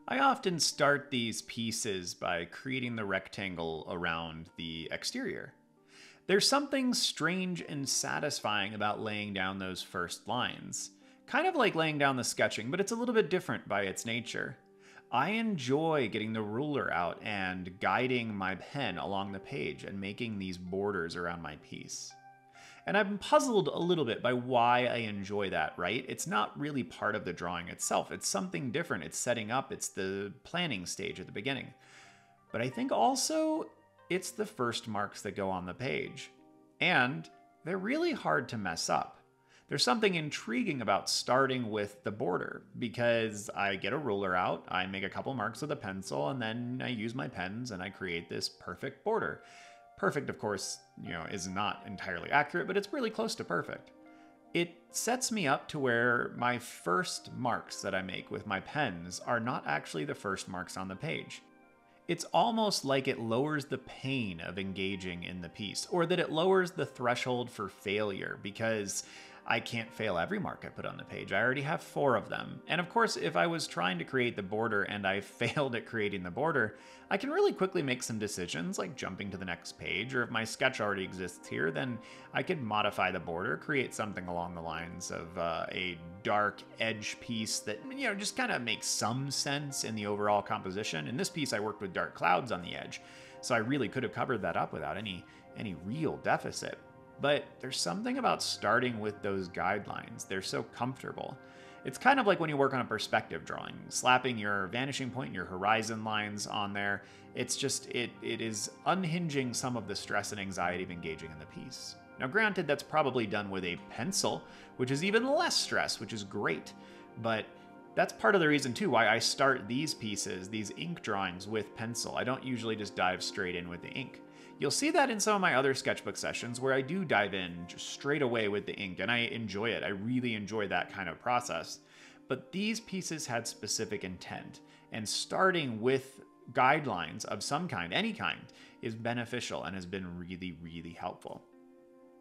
I often start these pieces by creating the rectangle around the exterior. There's something strange and satisfying about laying down those first lines. Kind of like laying down the sketching, but it's a little bit different by its nature. I enjoy getting the ruler out and guiding my pen along the page and making these borders around my piece. And I'm puzzled a little bit by why I enjoy that, right? It's not really part of the drawing itself. It's something different. It's setting up. It's the planning stage at the beginning. But I think also it's the first marks that go on the page. And they're really hard to mess up. There's something intriguing about starting with the border because I get a ruler out, I make a couple marks with a pencil, and then I use my pens and I create this perfect border. Perfect, of course, is not entirely accurate, but it's really close to perfect. It sets me up to where my first marks that I make with my pens are not actually the first marks on the page. It's almost like it lowers the pain of engaging in the piece, or that it lowers the threshold for failure because I can't fail every mark I put on the page. I already have 4 of them. And of course, if I was trying to create the border and I failed at creating the border, I can really quickly make some decisions like jumping to the next page, or if my sketch already exists here, then I could modify the border, create something along the lines of a dark edge piece that, just kind of makes some sense in the overall composition. In this piece, I worked with dark clouds on the edge, so I really could have covered that up without any real deficit. But there's something about starting with those guidelines. They're so comfortable. It's kind of like when you work on a perspective drawing, slapping your vanishing point and your horizon lines on there. It's just, it is unhinging some of the stress and anxiety of engaging in the piece. Now granted, that's probably done with a pencil, which is even less stress, which is great. But that's part of the reason too why I start these pieces, these ink drawings, with pencil. I don't usually just dive straight in with the ink. You'll see that in some of my other sketchbook sessions where I do dive in just straight away with the ink, and I enjoy it. I really enjoy that kind of process. But these pieces had specific intent, and starting with guidelines of some kind, any kind, is beneficial and has been really, really helpful.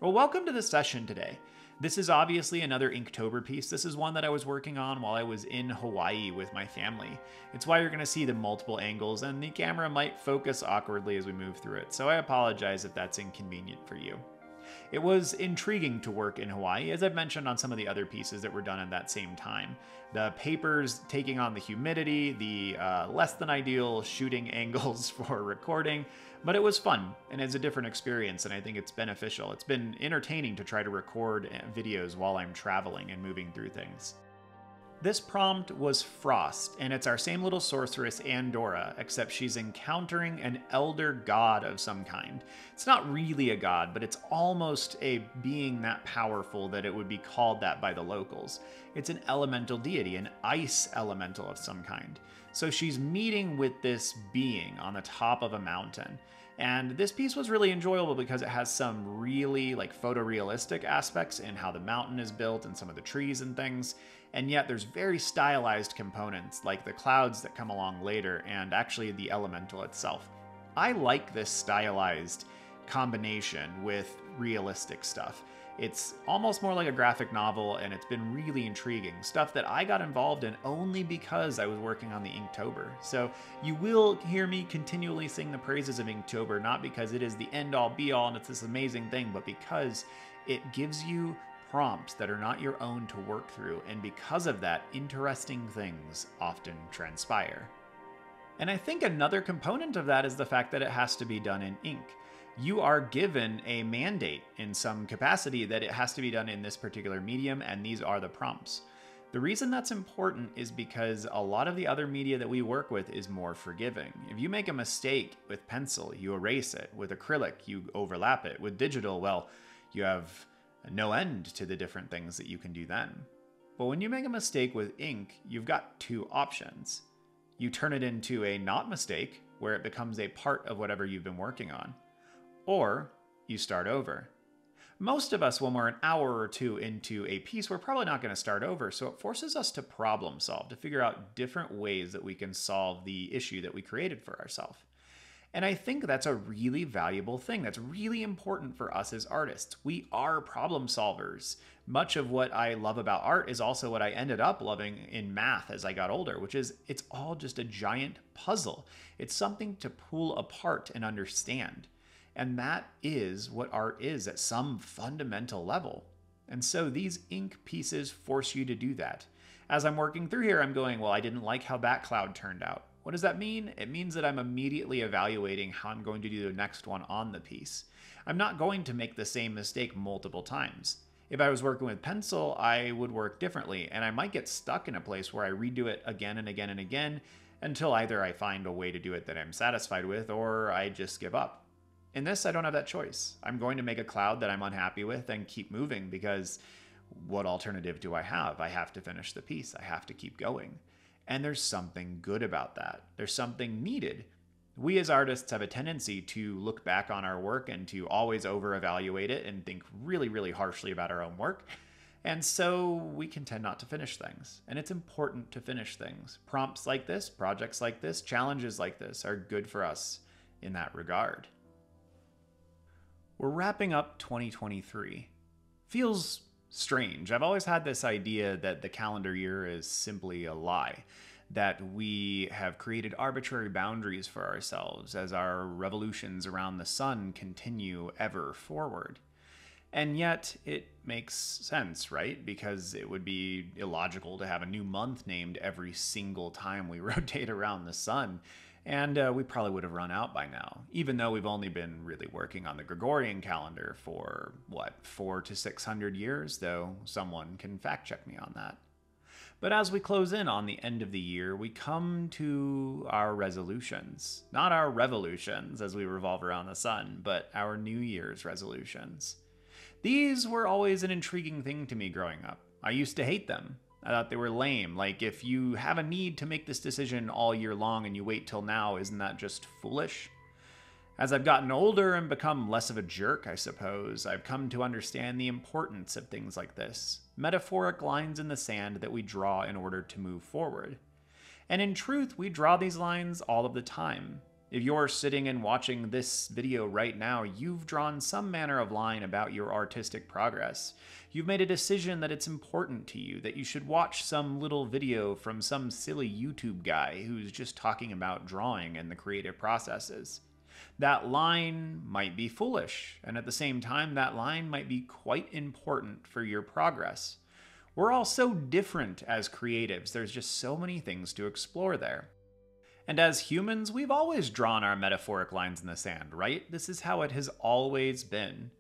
Well, welcome to the session today. This is obviously another Inktober piece. This is one that I was working on while I was in Hawaii with my family. It's why you're going to see the multiple angles, and the camera might focus awkwardly as we move through it, so I apologize if that's inconvenient for you. It was intriguing to work in Hawaii, as I've mentioned on some of the other pieces that were done at that same time. The papers taking on the humidity, the less than ideal shooting angles for recording, but it was fun and it's a different experience, and I think it's beneficial. It's been entertaining to try to record videos while I'm traveling and moving through things. This prompt was Frost, and it's our same little sorceress, Andora, except she's encountering an elder god of some kind. It's not really a god, but it's almost a being that powerful that it would be called that by the locals. It's an elemental deity, an ice elemental of some kind. So she's meeting with this being on the top of a mountain. And this piece was really enjoyable because it has some really photorealistic aspects in how the mountain is built and some of the trees and things. And yet there's very stylized components like the clouds that come along later and actually the elemental itself. I like this stylized combination with realistic stuff. It's almost more like a graphic novel, and it's been really intriguing. Stuff that I got involved in only because I was working on the Inktober. So you will hear me continually sing the praises of Inktober, not because it is the end-all be-all and it's this amazing thing, but because it gives you prompts that are not your own to work through, and because of that, interesting things often transpire. And I think another component of that is the fact that it has to be done in ink. You are given a mandate in some capacity that it has to be done in this particular medium, and these are the prompts. The reason that's important is because a lot of the other media that we work with is more forgiving. If you make a mistake with pencil, you erase it. With acrylic, you overlap it. With digital, well, you have no end to the different things that you can do then. But when you make a mistake with ink, you've got 2 options. You turn it into a not mistake, where it becomes a part of whatever you've been working on, or you start over. Most of us, when we're an hour or 2 into a piece, we're probably not going to start over, so it forces us to problem solve, to figure out different ways that we can solve the issue that we created for ourselves. And I think that's a really valuable thing. That's really important for us as artists. We are problem solvers Much of what I love about art is also what I ended up loving in math as I got older, which is it's all just a giant puzzle. It's something to pull apart and understand. And that is what art is at some fundamental level. And so these ink pieces force you to do that. As I'm working through here, I'm going, well, I didn't like how that cloud turned out. What does that mean? It means that I'm immediately evaluating how I'm going to do the next one on the piece. I'm not going to make the same mistake multiple times. If I was working with pencil, I would work differently, and I might get stuck in a place where I redo it again and again and again until either I find a way to do it that I'm satisfied with or I just give up. In this, I don't have that choice. I'm going to make a cloud that I'm unhappy with and keep moving because what alternative do I have? I have to finish the piece. I have to keep going. And there's something good about that. There's something needed. We as artists have a tendency to look back on our work and to always over-evaluate it and think really, really harshly about our own work. And so we can tend not to finish things. And it's important to finish things. Prompts like this, projects like this, challenges like this are good for us in that regard. We're wrapping up 2023. Feels strange. I've always had this idea that the calendar year is simply a lie, that we have created arbitrary boundaries for ourselves as our revolutions around the sun continue ever forward. And yet it makes sense, right? Because it would be illogical to have a new month named every single time we rotate around the sun. And we probably would have run out by now, even though we've only been really working on the Gregorian calendar for, 400 to 600 years, though someone can fact check me on that. But as we close in on the end of the year, we come to our resolutions. Not our revolutions as we revolve around the sun, but our New Year's resolutions. These were always an intriguing thing to me growing up. I used to hate them. I thought they were lame. Like, if you have a need to make this decision all year long and you wait till now, isn't that just foolish? As I've gotten older and become less of a jerk, I suppose, I've come to understand the importance of things like this. Metaphoric lines in the sand that we draw in order to move forward. And in truth, we draw these lines all of the time. If you're sitting and watching this video right now, you've drawn some manner of line about your artistic progress. You've made a decision that it's important to you, that you should watch some little video from some silly YouTube guy who's just talking about drawing and the creative processes. That line might be foolish, and at the same time, that line might be quite important for your progress. We're all so different as creatives. There's just so many things to explore there. And as humans, we've always drawn our metaphoric lines in the sand, right? This is how it has always been.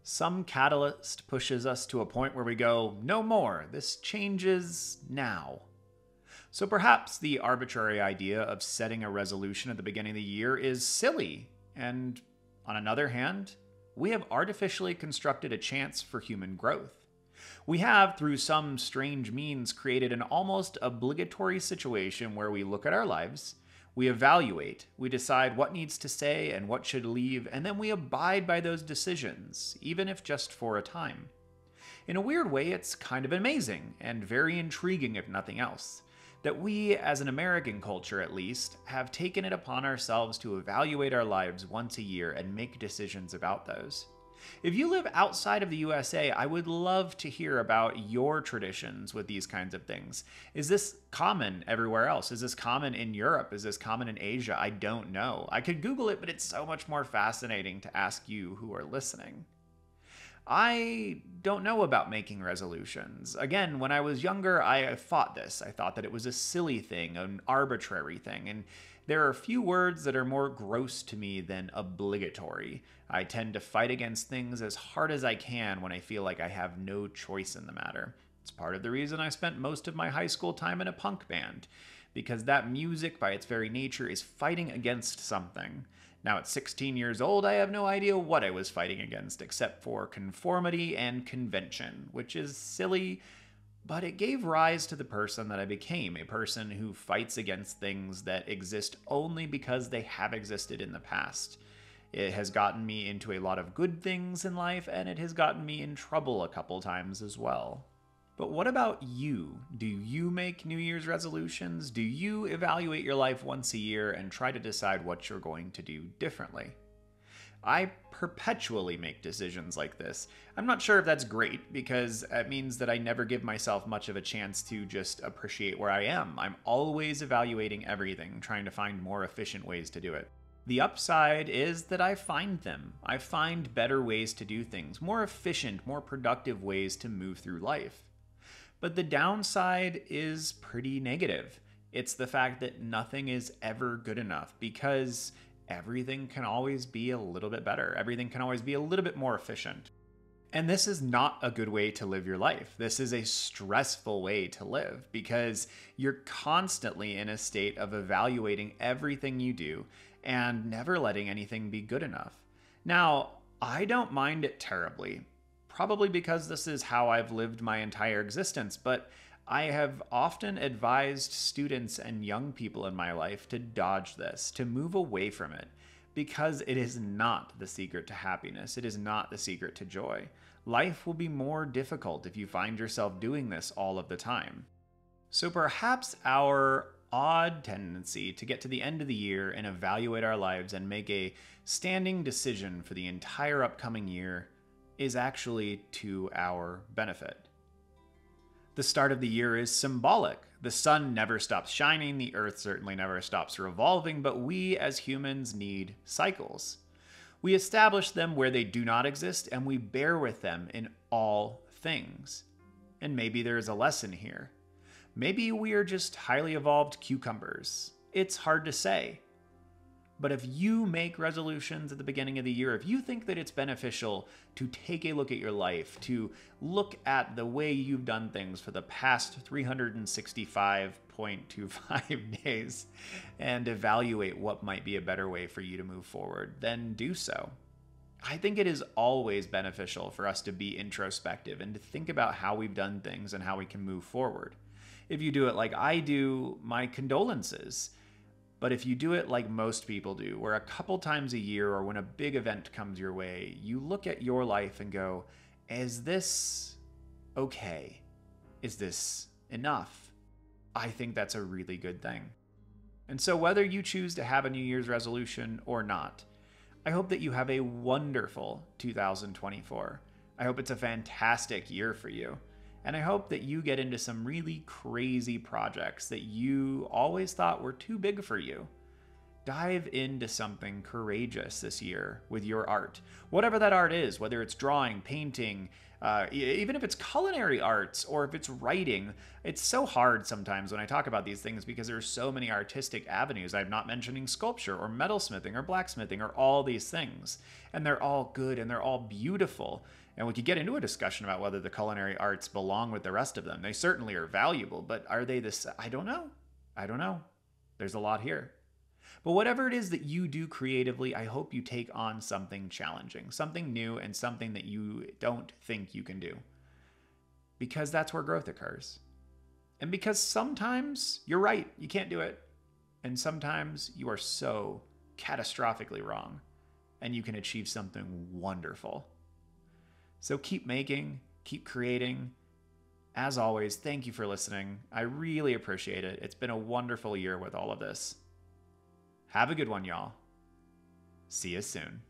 Some catalyst pushes us to a point where we go, no more, this changes now. So perhaps the arbitrary idea of setting a resolution at the beginning of the year is silly. And on another hand, we have artificially constructed a chance for human growth. We have, through some strange means, created an almost obligatory situation where we look at our lives, we evaluate, we decide what needs to stay and what should leave, and then we abide by those decisions, even if just for a time. In a weird way, it's kind of amazing and very intriguing, if nothing else, that we, as an American culture at least, have taken it upon ourselves to evaluate our lives once a year and make decisions about those. If you live outside of the USA, I would love to hear about your traditions with these kinds of things. Is this common everywhere else? Is this common in Europe? Is this common in Asia? I don't know. I could Google it, but it's so much more fascinating to ask you who are listening. I don't know about making resolutions. Again, when I was younger, I fought this. I thought that it was a silly thing, an arbitrary thing, and there are few words that are more gross to me than obligatory. I tend to fight against things as hard as I can when I feel like I have no choice in the matter. It's part of the reason I spent most of my high school time in a punk band, because that music, by its very nature, is fighting against something. Now at 16 years old, I have no idea what I was fighting against, except for conformity and convention, which is silly, but it gave rise to the person that I became, a person who fights against things that exist only because they have existed in the past. It has gotten me into a lot of good things in life, and it has gotten me in trouble a couple times as well. But what about you? Do you make New Year's resolutions? Do you evaluate your life once a year and try to decide what you're going to do differently? I perpetually make decisions like this. I'm not sure if that's great because it means that I never give myself much of a chance to just appreciate where I am. I'm always evaluating everything, trying to find more efficient ways to do it. The upside is that I find them. I find better ways to do things, more efficient, more productive ways to move through life. But the downside is pretty negative. It's the fact that nothing is ever good enough because everything can always be a little bit better. Everything can always be a little bit more efficient. And this is not a good way to live your life. This is a stressful way to live because you're constantly in a state of evaluating everything you do and never letting anything be good enough. Now, I don't mind it terribly, probably because this is how I've lived my entire existence, but I have often advised students and young people in my life to dodge this, to move away from it, because it is not the secret to happiness. It is not the secret to joy. Life will be more difficult if you find yourself doing this all of the time. So perhaps our odd tendency to get to the end of the year and evaluate our lives and make a standing decision for the entire upcoming year is actually to our benefit. The start of the year is symbolic. The sun never stops shining, the earth certainly never stops revolving, but we as humans need cycles. We establish them where they do not exist, and we bear with them in all things. And maybe there is a lesson here. Maybe we are just highly evolved cucumbers. It's hard to say. But if you make resolutions at the beginning of the year, if you think that it's beneficial to take a look at your life, to look at the way you've done things for the past 365.25 days and evaluate what might be a better way for you to move forward, then do so. I think it is always beneficial for us to be introspective and to think about how we've done things and how we can move forward. If you do it like I do, my condolences. But if you do it like most people do, where a couple times a year or when a big event comes your way, you look at your life and go, is this okay? Is this enough? I think that's a really good thing. And so whether you choose to have a New Year's resolution or not, I hope that you have a wonderful 2024. I hope it's a fantastic year for you. And I hope that you get into some really crazy projects that you always thought were too big for you. Dive into something courageous this year with your art. Whatever that art is, whether it's drawing, painting, even if it's culinary arts or if it's writing. It's so hard sometimes when I talk about these things because there's so many artistic avenues. I'm not mentioning sculpture or metalsmithing or blacksmithing or all these things. And they're all good and they're all beautiful. And we could get into a discussion about whether the culinary arts belong with the rest of them. They certainly are valuable, but are they this? I don't know. There's a lot here. But whatever it is that you do creatively, I hope you take on something challenging, something new, and something that you don't think you can do. Because that's where growth occurs. And because sometimes you're right, you can't do it. And sometimes you are so catastrophically wrong, and you can achieve something wonderful. So keep making, keep creating. As always, thank you for listening. I really appreciate it. It's been a wonderful year with all of this. Have a good one, y'all. See you soon.